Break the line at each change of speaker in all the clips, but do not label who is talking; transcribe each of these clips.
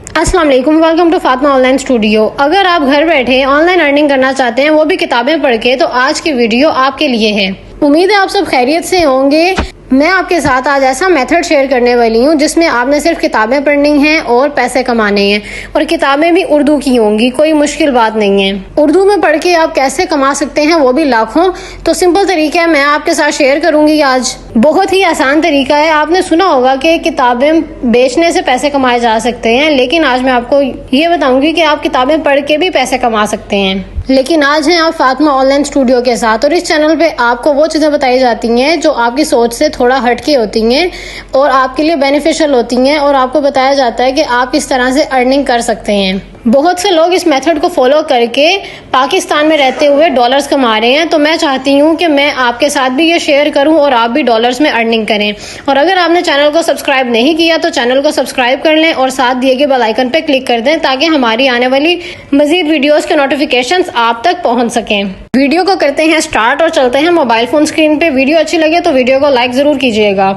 السلام علیکم، welcome to Fatima online studio. اگر آپ گھر بیٹھے آن لائن ارننگ کرنا چاہتے ہیں، وہ بھی کتابیں پڑھ کے، تو آج کی ویڈیو آپ کے لیے ہے۔ امید ہے آپ سب خیریت سے ہوں گے۔ میں آپ کے ساتھ آج ایسا میتھڈ شیئر کرنے والی ہوں جس میں آپ نے صرف کتابیں پڑھنی ہیں اور پیسے کمانے ہیں، اور کتابیں بھی اردو کی ہوں گی، کوئی مشکل بات نہیں ہے۔ اردو میں پڑھ کے آپ کیسے کما سکتے ہیں، وہ بھی لاکھوں، تو سمپل طریقہ ہے میں آپ کے ساتھ شیئر کروں گی آج۔ بہت ہی آسان طریقہ ہے۔ آپ نے سنا ہوگا کہ کتابیں بیچنے سے پیسے کمائے جا سکتے ہیں، لیکن آج میں آپ کو یہ بتاؤں گی کہ آپ کتابیں پڑھ کے بھی پیسے کما سکتے ہیں۔ لیکن آج ہیں آپ فاطمہ آن لائن اسٹوڈیو کے ساتھ، اور اس چینل پہ آپ کو وہ چیزیں بتائی جاتی ہیں جو آپ کی سوچ سے تھوڑا ہٹ کے ہوتی ہیں اور آپ کے لیے بینیفیشل ہوتی ہیں، اور آپ کو بتایا جاتا ہے کہ آپ اس طرح سے ارننگ کر سکتے ہیں۔ بہت سے لوگ اس میتھڈ کو فالو کر کے پاکستان میں رہتے ہوئے ڈالرز کما رہے ہیں، تو میں چاہتی ہوں کہ میں آپ کے ساتھ بھی یہ شیئر کروں اور آپ بھی ڈالرز میں ارننگ کریں۔ اور اگر آپ نے چینل کو سبسکرائب نہیں کیا تو چینل کو سبسکرائب کر لیں اور ساتھ دیے گئے بیل آئیکن پہ کلک کر دیں تاکہ ہماری آنے والی مزید ویڈیوز کے نوٹیفیکیشنز آپ تک پہنچ سکیں۔ ویڈیو کو کرتے ہیں سٹارٹ اور چلتے ہیں موبائل فون اسکرین پہ۔ ویڈیو اچھی لگے تو ویڈیو کو لائک ضرور کیجیے گا۔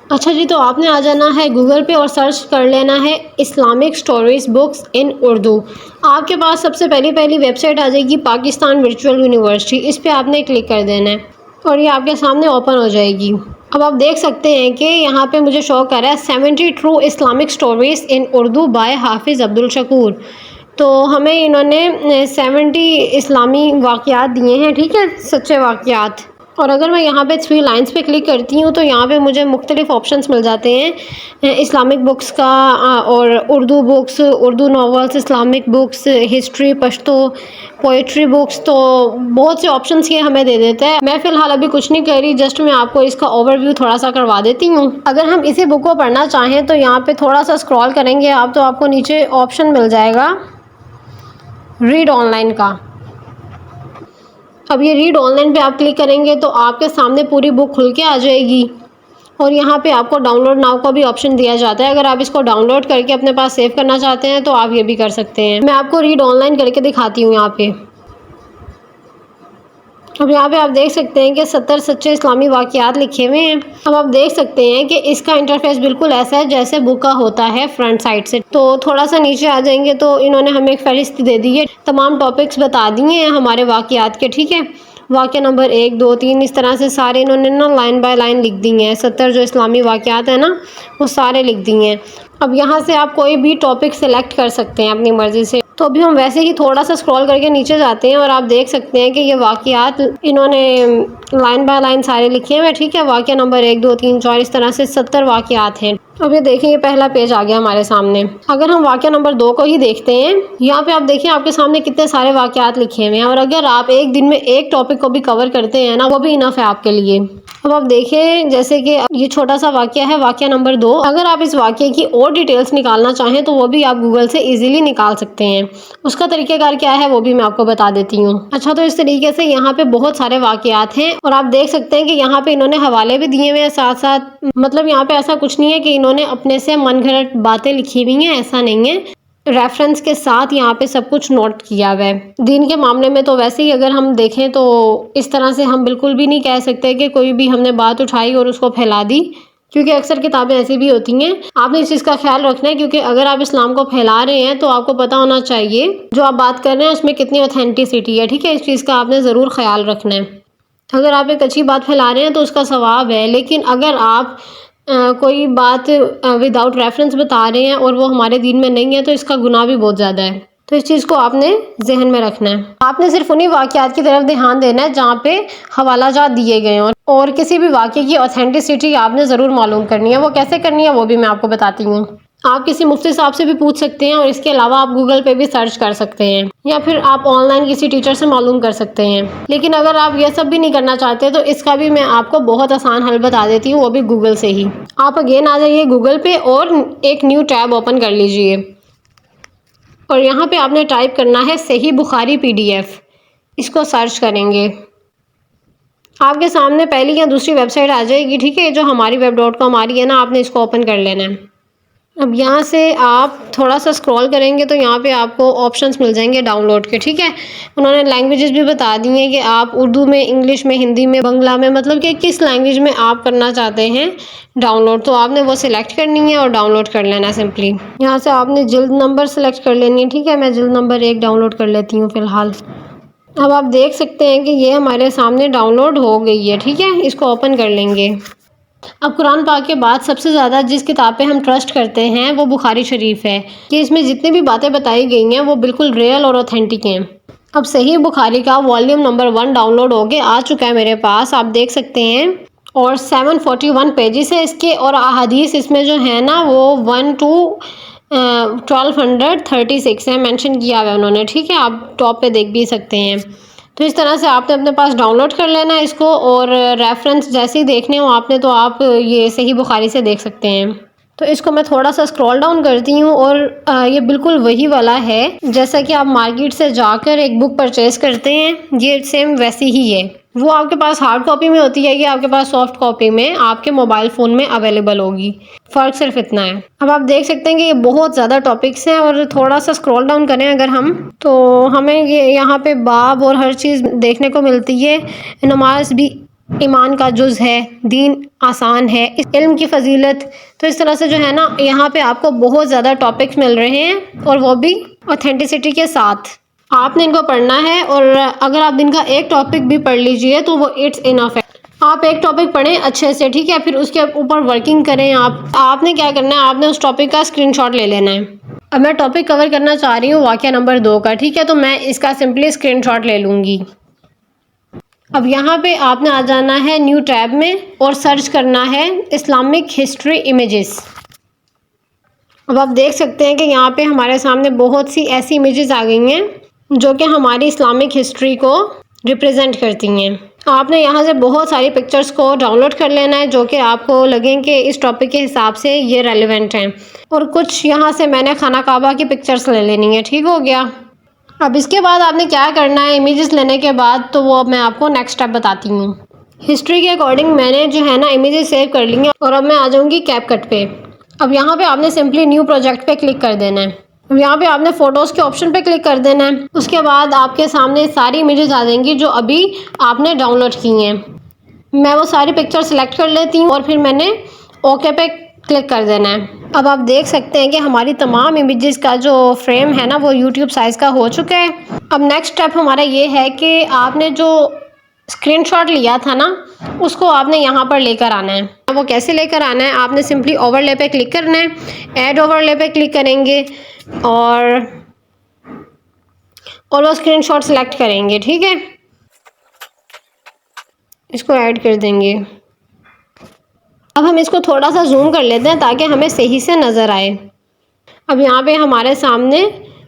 اچھا جی، تو آپ نے آ جانا ہے گوگل پہ اور سرچ کر لینا ہے اسلامک اسٹوریز بکس ان اردو۔ آپ کے پاس سب سے پہلی ویب سائٹ آ جائے گی پاکستان ورچوئل یونیورسٹی، اس پہ آپ نے کلک کر دینا ہے اور یہ آپ کے سامنے اوپن ہو جائے گی۔ اب آپ دیکھ سکتے ہیں کہ یہاں پہ مجھے شو کر رہا ہے 70 true Islamic stories in Urdu by حافظ عبدالشکور۔ تو ہمیں انہوں نے 70 اسلامی واقعات دیے ہیں، ٹھیک ہے، سچے واقعات۔ اور اگر میں یہاں پہ 3 لائنز پہ کلک کرتی ہوں تو یہاں پہ مجھے مختلف آپشنز مل جاتے ہیں اسلامک بکس کا، اور Urdu books, Urdu novels, Islamic books, history, Pashto, poetry books, تو بہت سے آپشنز یہ ہمیں دے دیتا ہے۔ میں فی الحال ابھی کچھ نہیں کر رہی، جسٹ میں آپ کو اس کا اوور ویو تھوڑا سا کروا دیتی ہوں۔ اگر ہم اسی بک کو پڑھنا چاہیں تو یہاں پہ تھوڑا سا اسکرول کریں گے آپ تو آپ کو نیچے آپشن مل جائے گا ریڈ آن لائن کا۔ اب یہ ریڈ آن لائن پہ آپ کلک کریں گے تو آپ کے سامنے پوری بک کھل کے آ جائے گی، اور یہاں پہ آپ کو ڈاؤن لوڈ ناؤ کا بھی آپشن دیا جاتا ہے۔ اگر آپ اس کو ڈاؤن لوڈ کر کے اپنے پاس سیو کرنا چاہتے ہیں تو آپ یہ بھی کر سکتے ہیں۔ میں آپ کو ریڈ آن لائن کر کے دکھاتی ہوں یہاں پہ۔ اب یہاں پہ آپ دیکھ سکتے ہیں کہ 70 سچے اسلامی واقعات لکھے ہوئے ہیں۔ اب آپ دیکھ سکتے ہیں کہ اس کا انٹرفیس بالکل ایسا ہے جیسے بک کا ہوتا ہے فرنٹ سائڈ سے۔ تو تھوڑا سا نیچے آ جائیں گے تو انہوں نے ہمیں ایک فہرست دے دی ہے، تمام ٹاپکس بتا دیے ہیں ہمارے واقعات کے، ٹھیک ہے۔ واقعہ نمبر 1، 2، 3 اس طرح سے سارے انہوں نے نا لائن بائی لائن لکھ دی ہیں۔ 70 جو اسلامی واقعات ہیں نا وہ سارے لکھ دی ہیں۔ اب یہاں سے آپ کوئی بھی ٹاپک سلیکٹ کر سکتے ہیں اپنی مرضی سے۔ تو ابھی ہم ویسے ہی تھوڑا سا اسکرول کر کے نیچے جاتے ہیں اور آپ دیکھ سکتے ہیں کہ یہ واقعات انہوں نے لائن بائی لائن سارے لکھے ہوئے، ٹھیک ہے۔ واقعہ نمبر 1، 2، 3، 4 اس طرح سے 70 واقعات ہیں۔ اب یہ دیکھیں، یہ پہلا پیج آ گیا ہمارے سامنے۔ اگر ہم واقعہ نمبر 2 کو ہی دیکھتے ہیں، یہاں پہ آپ دیکھیں آپ کے سامنے کتنے سارے واقعات لکھے ہوئے ہیں، اور اگر آپ ایک دن میں ایک ٹاپک کو بھی کور کرتے ہیں نا وہ بھی انف ہے آپ کے لیے۔ اب آپ دیکھیں جیسے کہ یہ چھوٹا سا واقعہ ہے، واقعہ نمبر 2۔ اگر آپ اس واقعے کی اور ڈیٹیلز نکالنا چاہیں تو وہ بھی آپ گوگل سے ایزیلی نکال سکتے ہیں۔ اس کا طریقہ کار کیا ہے وہ بھی میں آپ کو بتا دیتی ہوں۔ اچھا، تو اس طریقے سے یہاں پہ بہت سارے واقعات ہیں، اور آپ دیکھ سکتے ہیں کہ یہاں پہ انہوں نے حوالے بھی دیے ہوئے ہیں ساتھ ساتھ۔ مطلب یہاں پہ ایسا کچھ نہیں ہے کہ انہوں نے اپنے سے من گھڑت باتیں لکھی ہوئی ہیں، ایسا نہیں ہے۔ ریفرنس کے ساتھ یہاں پہ سب کچھ نوٹ کیا ہوا ہے۔ دین کے معاملے میں تو ویسے ہی اگر ہم دیکھیں تو اس طرح سے ہم بالکل بھی نہیں کہہ سکتے کہ کوئی بھی ہم نے بات اٹھائی اور اس کو پھیلا دی، کیونکہ اکثر کتابیں ایسی بھی ہوتی ہیں۔ آپ نے اس چیز کا خیال رکھنا ہے، کیونکہ اگر آپ اسلام کو پھیلا رہے ہیں تو آپ کو پتہ ہونا چاہیے جو آپ بات کر رہے ہیں اس میں کتنی اوتھینٹسٹی ہے، ٹھیک ہے۔ اس چیز کا آپ نے ضرور خیال رکھنا ہے۔ اگر آپ ایک اچھی بات پھیلا رہے ہیں تو اس کا ثواب ہے، لیکن اگر آپ کوئی بات وداؤٹ ریفرنس بتا رہے ہیں اور وہ ہمارے دین میں نہیں ہے تو اس کا گناہ بھی بہت زیادہ ہے۔ تو اس چیز کو آپ نے ذہن میں رکھنا ہے۔ آپ نے صرف انہی واقعات کی طرف دھیان دینا ہے جہاں پہ حوالہ جات دیے گئے ہوں، اور کسی بھی واقعے کی اوتھینٹسٹی آپ نے ضرور معلوم کرنی ہے۔ وہ کیسے کرنی ہے وہ بھی میں آپ کو بتاتی ہوں۔ آپ کسی مفتی صاحب سے بھی پوچھ سکتے ہیں، اور اس کے علاوہ آپ گوگل پہ بھی سرچ کر سکتے ہیں، یا پھر آپ آن لائن کسی ٹیچر سے معلوم کر سکتے ہیں۔ لیکن اگر آپ یہ سب بھی نہیں کرنا چاہتے تو اس کا بھی میں آپ کو بہت آسان حل بتا دیتی ہوں، وہ بھی گوگل سے ہی۔ آپ اگین آ جائیے گوگل پہ اور ایک نیو ٹیب اوپن کر لیجئے، اور یہاں پہ آپ نے ٹائپ کرنا ہے صحیح بخاری PDF۔ اس کو سرچ کریں گے، آپ کے سامنے پہلی یا دوسری ویب سائٹ آ جائے گی، ٹھیک ہے۔ جو ہماری web.com آ رہی ہے نا، آپ نے اس کو اوپن کر لینا ہے۔ اب یہاں سے آپ تھوڑا سا اسکرول کریں گے تو یہاں پہ آپ کو آپشنس مل جائیں گے ڈاؤن لوڈ کے، ٹھیک ہے. انہوں نے لینگویجز بھی بتا دی ہیں کہ آپ اردو میں، انگلش میں، ہندی میں، بنگلہ میں، مطلب کہ کس لینگویج میں آپ کرنا چاہتے ہیں ڈاؤن لوڈ، تو آپ نے وہ سلیکٹ کرنی ہے اور ڈاؤن لوڈ کر لینا سمپلی. یہاں سے آپ نے جلد نمبر سلیکٹ کر لینی ہے، ٹھیک ہے. میں جلد نمبر 1 ڈاؤن لوڈ کر لیتی ہوں فی الحال. اب آپ دیکھ سکتے ہیں کہ یہ ہمارے سامنے ڈاؤن لوڈ ہو گئی ہے، ٹھیک ہے. اس کو اوپن کر لیں گے. اب قرآن پاک کے بعد سب سے زیادہ جس کتاب پہ ہم ٹرسٹ کرتے ہیں وہ بخاری شریف ہے، کہ اس میں جتنی بھی باتیں بتائی گئی ہیں وہ بالکل ریئل اور اوتھینٹک ہیں. اب صحیح بخاری کا والیوم نمبر 1 ڈاؤن لوڈ ہو کے آ چکا ہے میرے پاس، آپ دیکھ سکتے ہیں. اور 741 پیجز ہے اس کے، اور احادیث اس میں جو ہے نا وہ 1 to 1236 ہے، مینشن کیا ہوا ہے انہوں نے، ٹھیک ہے. آپ ٹاپ پہ دیکھ بھی سکتے ہیں. تو اس طرح سے آپ نے اپنے پاس ڈاؤن لوڈ کر لینا ہے اس کو، اور ریفرنس جیسے ہی دیکھنے ہو آپ نے تو آپ یہ صحیح بخاری سے دیکھ سکتے ہیں. تو اس کو میں تھوڑا سا اسکرول ڈاؤن کرتی ہوں، اور یہ بالکل وہی والا ہے جیسا کہ آپ مارکیٹ سے جا کر ایک بک پرچیز کرتے ہیں، یہ سیم ویسی ہی ہے. وہ آپ کے پاس ہارڈ کاپی میں ہوتی ہے، یہ آپ کے پاس سافٹ کاپی میں آپ کے موبائل فون میں اویلیبل ہوگی. فرق صرف اتنا ہے. اب آپ دیکھ سکتے ہیں کہ یہ بہت زیادہ ٹاپکس ہیں، اور تھوڑا سا اسکرول ڈاؤن کریں اگر ہم تو ہمیں یہ یہاں پہ باب اور ہر چیز دیکھنے کو ملتی ہے. نماز بھی ایمان کا جز ہے، دین آسان ہے، علم کی فضیلت. تو اس طرح سے جو ہے نا یہاں پہ آپ کو بہت زیادہ ٹاپکس مل رہے ہیں، اور وہ بھی اوتھینٹسٹی کے ساتھ. آپ نے ان کو پڑھنا ہے، اور اگر آپ دن کا ایک ٹاپک بھی پڑھ لیجئے تو وہ اٹس انف ہے. آپ ایک ٹاپک پڑھیں اچھے سے، ٹھیک ہے، پھر اس کے اوپر ورکنگ کریں. آپ نے کیا کرنا ہے، آپ نے اس ٹاپک کا اسکرین شاٹ لے لینا ہے. اب میں ٹاپک کور کرنا چاہ رہی ہوں واقعہ نمبر 2 کا، ٹھیک ہے، تو میں اس کا سمپلی اسکرین شاٹ لے لوں گی. اب یہاں پہ آپ نے آ جانا ہے نیو ٹیب میں، اور سرچ کرنا ہے اسلامک ہسٹری امیجز. اب آپ دیکھ سکتے ہیں کہ یہاں پہ ہمارے سامنے بہت سی ایسی امیجز آ گئی ہیں جو کہ ہماری اسلامک ہسٹری کو ریپرزینٹ کرتی ہیں. آپ نے یہاں سے بہت ساری پکچرز کو ڈاؤن لوڈ کر لینا ہے جو کہ آپ کو لگیں کہ اس ٹاپک کے حساب سے یہ ریلیونٹ ہیں، اور کچھ یہاں سے میں نے خانہ کعبہ کی پکچرز لے لینی ہے. ٹھیک ہو گیا. اب اس کے بعد آپ نے کیا کرنا ہے امیجز لینے کے بعد، تو وہ میں آپ کو نیکسٹ اسٹیپ بتاتی ہوں. ہسٹری کے اکارڈنگ میں نے جو ہے نا امیجز سیو کر لی ہیں، اور اب میں آ جاؤں گی کیپ کٹ پہ. اب یہاں پہ آپ نے سمپلی نیو پروجیکٹ پہ کلک کر دینا ہے. اب یہاں پہ آپ نے فوٹوز کے آپشن پہ کلک کر دینا ہے. اس کے بعد آپ کے سامنے ساری امیجز آ جائیں گی جو ابھی آپ نے ڈاؤن لوڈ کی ہیں. میں وہ ساری پکچر سلیکٹ کر لیتی ہوں، اور پھر میں نے اوکے پہ کلک کر دینا ہے. اب آپ دیکھ سکتے ہیں کہ ہماری تمام امیجز کا جو فریم ہے نا وہ یوٹیوب سائز کا ہو چکا ہے. اب نیکسٹ اسٹیپ ہمارا یہ ہے کہ آپ نے جو اسکرین شاٹ لیا تھا نا اس کو آپ نے یہاں پر لے کر آنا ہے. وہ کیسے لے کر آنا ہے، آپ نے سمپلی اوور لے پہ کلک کرنا ہے. ایڈ اوور لے پہ کلک کریں گے، اور وہ اسکرین شاٹ سلیکٹ کریں گے، ٹھیک ہے. اس کو ایڈ کر دیں گے. اب ہم اس کو تھوڑا سا زوم کر لیتے ہیں تاکہ ہمیں صحیح سے نظر آئے. اب یہاں پہ ہمارے سامنے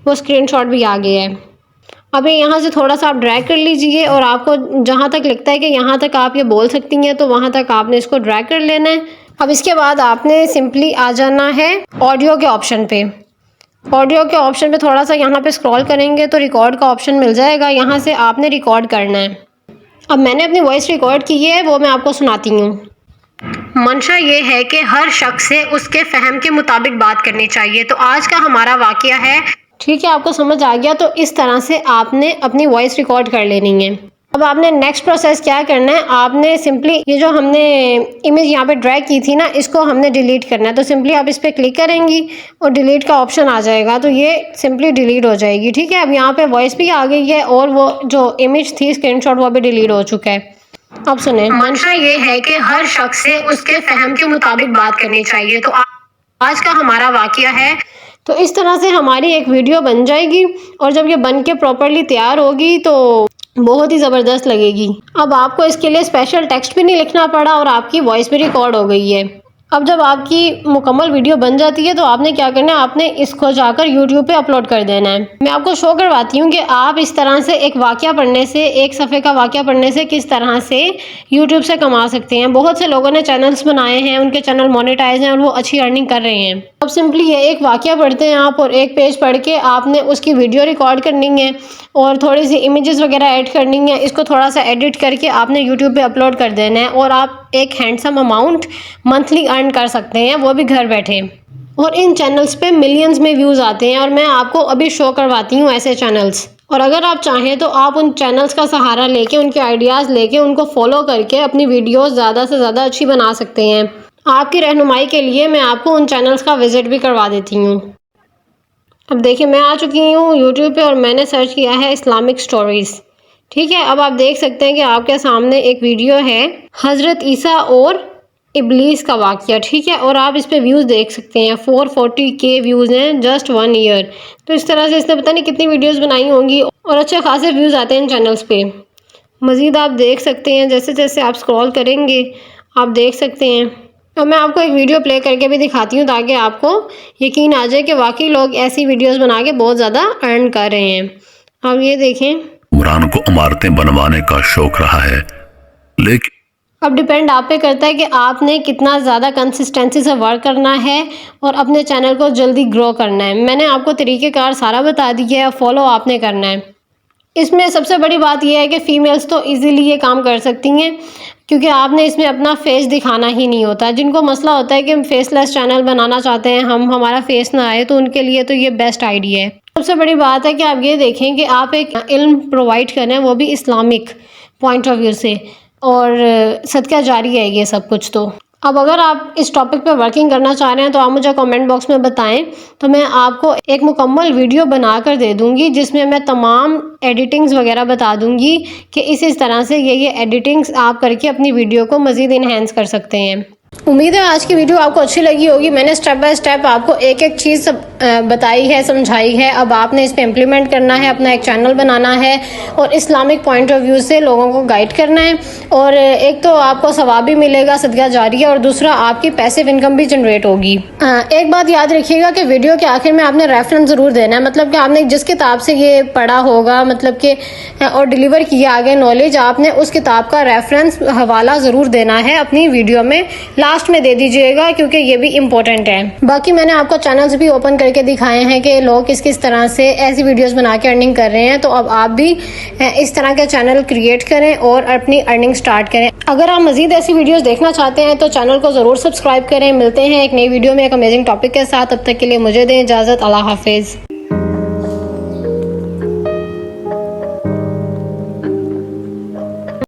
وہ اسکرین شاٹ بھی آ گیا ہے. اب یہاں سے تھوڑا سا آپ ڈریگ کر لیجئے، اور آپ کو جہاں تک لگتا ہے کہ یہاں تک آپ یہ بول سکتی ہیں تو وہاں تک آپ نے اس کو ڈریگ کر لینا ہے. اب اس کے بعد آپ نے سمپلی آ جانا ہے آڈیو کے آپشن پہ. آڈیو کے آپشن پہ تھوڑا سا یہاں پہ اسکرول کریں گے تو ریکارڈ کا آپشن مل جائے گا. یہاں سے آپ نے ریکارڈ کرنا ہے. اب میں نے اپنی وائس ریکارڈ کی ہے، وہ میں آپ کو سناتی ہوں. منشا یہ ہے کہ ہر شخص سے اس کے فہم کے مطابق بات کرنی چاہیے. تو آج کا ہمارا واقعہ ہے، ٹھیک ہے، آپ کو سمجھ آ گیا. تو اس طرح سے آپ نے اپنی وائس ریکارڈ کر لینی ہے. اب آپ نے نیکسٹ پروسیس کیا کرنا ہے، آپ نے سمپلی یہ جو ہم نے امیج یہاں پہ ڈریگ کی تھی نا اس کو ہم نے ڈیلیٹ کرنا ہے. تو سمپلی آپ اس پہ کلک کریں گی اور ڈیلیٹ کا آپشن آ جائے گا، تو یہ سمپلی ڈیلیٹ ہو جائے گی. ٹھیک ہے. اب یہاں پہ وائس بھی آ گئی ہے، اور وہ جو امیج تھی اسکرین شاٹ وہ بھی ڈیلیٹ ہو چکا ہے. اب سنیں، منشا یہ ہے کہ ہر شخص سے اس کے فہم کے مطابق بات کرنی چاہیے. تو آج کا ہمارا واقعہ ہے. تو اس طرح سے ہماری ایک ویڈیو بن جائے گی، اور جب یہ بن کے پراپرلی تیار ہوگی تو بہت ہی زبردست لگے گی. اب آپ کو اس کے لیے اسپیشل ٹیکسٹ بھی نہیں لکھنا پڑا، اور آپ کی وائس بھی ریکارڈ ہو گئی ہے. اب جب آپ کی مکمل ویڈیو بن جاتی ہے تو آپ نے کیا کرنا ہے، آپ نے اس کو جا کر یوٹیوب پہ اپلوڈ کر دینا ہے. میں آپ کو شو کرواتی ہوں کہ آپ اس طرح سے ایک واقعہ پڑھنے سے، ایک صفحے کا واقعہ پڑھنے سے کس طرح سے یوٹیوب سے کما سکتے ہیں. بہت سے لوگوں نے چینلز بنائے ہیں، ان کے چینل مونیٹائز ہیں، اور وہ اچھی ارننگ کر رہے ہیں. اب سمپلی یہ ایک واقعہ پڑھتے ہیں آپ، اور ایک پیج پڑھ کے آپ نے اس کی ویڈیو ریکارڈ کرنی ہے، اور تھوڑی سی امیجز وغیرہ ایڈ کرنی ہے. اس کو تھوڑا سا ایڈٹ کر کے آپ نے یوٹیوب پہ اپلوڈ کر دینا ہے، اور آپ ایک ہینڈسم اماؤنٹ منتھلی ارن کر سکتے ہیں، وہ بھی گھر بیٹھے. اور ان چینلز پہ ملینز میں ویوز آتے ہیں، اور میں آپ کو ابھی شو کرواتی ہوں ایسے چینلز۔ اور اگر آپ چاہیں تو آپ ان چینلز کا سہارا لے کے، ان کے آئیڈیاز لے کے، ان کو فالو کر کے اپنی ویڈیوز زیادہ سے زیادہ اچھی بنا سکتے ہیں۔ آپ کی رہنمائی کے لیے میں آپ کو ان چینلز کا وزٹ بھی کروا دیتی ہوں۔ اب دیکھیں میں آ چکی ہوں یوٹیوب پہ، اور میں نے سرچ کیا ہے اسلامک سٹوریز، ٹھیک ہے۔ اب آپ دیکھ سکتے ہیں کہ آپ کے سامنے ایک ویڈیو ہے حضرت عیسیٰ اور ابلیس کا واقعہ، ٹھیک ہے، اور آپ اس پہ ویوز دیکھ سکتے ہیں 440K ویوز ہیں جسٹ 1 ایئر۔ تو اس طرح سے اس نے پتہ نہیں کتنی ویڈیوز بنائی ہوں گی، اور اچھے خاصے ویوز آتے ہیں ان چینلز پہ۔ مزید آپ دیکھ سکتے ہیں جیسے جیسے آپ اسکرول کریں گے آپ دیکھ سکتے ہیں۔ اور میں آپ کو ایک ویڈیو پلے کر کے بھی دکھاتی ہوں تاکہ آپ کو یقین آ جائے کہ واقعی لوگ ایسی ویڈیوز بنا کے بہت زیادہ ارن کر رہے ہیں۔ اب یہ دیکھیں،
عمران کو عمارتیں بنوانے کا شوق رہا ہے، لیکن
اب ڈیپینڈ آپ پہ کرتا ہے کہ آپ نے کتنا زیادہ کنسسٹنسی سے ورک کرنا ہے اور اپنے چینل کو جلدی گرو کرنا ہے۔ میں نے آپ کو طریقہ کار سارا بتا دیا ہے، فالو آپ نے کرنا ہے۔ اس میں سب سے بڑی بات یہ ہے کہ فیمیلز تو ایزیلی یہ کام کر سکتی ہیں، کیونکہ آپ نے اس میں اپنا فیس دکھانا ہی نہیں ہوتا۔ جن کو مسئلہ ہوتا ہے کہ ہم فیس لیس چینل بنانا چاہتے ہیں، ہمارا فیس نہ آئے، تو ان کے لیے تو یہ بیسٹ آئیڈیا ہے۔ سب سے بڑی بات ہے کہ آپ یہ دیکھیں کہ آپ ایک علم پرووائڈ کریں، وہ بھی اسلامک پوائنٹ آف ویو سے، اور صدقہ جاری ہے یہ سب کچھ۔ تو اب اگر آپ اس ٹاپک پہ ورکنگ کرنا چاہ رہے ہیں تو آپ مجھے کامنٹ باکس میں بتائیں، تو میں آپ کو ایک مکمل ویڈیو بنا کر دے دوں گی جس میں میں تمام ایڈیٹنگز وغیرہ بتا دوں گی کہ اس طرح سے یہ ایڈیٹنگز آپ کر کے اپنی ویڈیو کو مزید انہینس کر سکتے ہیں۔ امید ہے آج کی ویڈیو آپ کو اچھی لگی ہوگی۔ میں نے سٹیپ بائی سٹیپ آپ کو ایک ایک چیز بتائی ہے، سمجھائی ہے۔ اب آپ نے اس پہ امپلیمنٹ کرنا ہے، اپنا ایک چینل بنانا ہے اور اسلامک پوائنٹ آف ویو سے لوگوں کو گائیڈ کرنا ہے، اور ایک تو آپ کو ثواب بھی ملے گا، صدقہ جاری ہے، اور دوسرا آپ کی پیسیو انکم بھی جنریٹ ہوگی۔ ایک بات یاد رکھیے گا کہ ویڈیو کے آخر میں آپ نے ریفرنس ضرور دینا ہے، مطلب کہ آپ نے جس کتاب سے یہ پڑھا ہوگا، مطلب کہ اور ڈیلیور کیا آگے نالج، آپ نے اس کتاب کا ریفرنس حوالہ ضرور دینا ہے اپنی ویڈیو میں، لاسٹ میں دے دیجئے گا کیونکہ یہ بھی امپورٹنٹ ہے۔ باقی میں نے آپ کو چینلز بھی اوپن کر کے دکھائے ہیں کہ لوگ کس طرح سے ایسی ویڈیوز بنا کے ارننگ کر رہے ہیں، تو اب آپ بھی اس طرح کے چینل کریٹ کریں اور اپنی ارننگ سٹارٹ کریں۔ اگر آپ مزید ایسی ویڈیوز دیکھنا چاہتے ہیں تو چینل کو ضرور سبسکرائب کریں۔ ملتے ہیں ایک نئی ویڈیو میں ایک امیزنگ ٹاپک کے ساتھ، تب تک کے لیے مجھے دیں اجازت۔ اللہ حافظ۔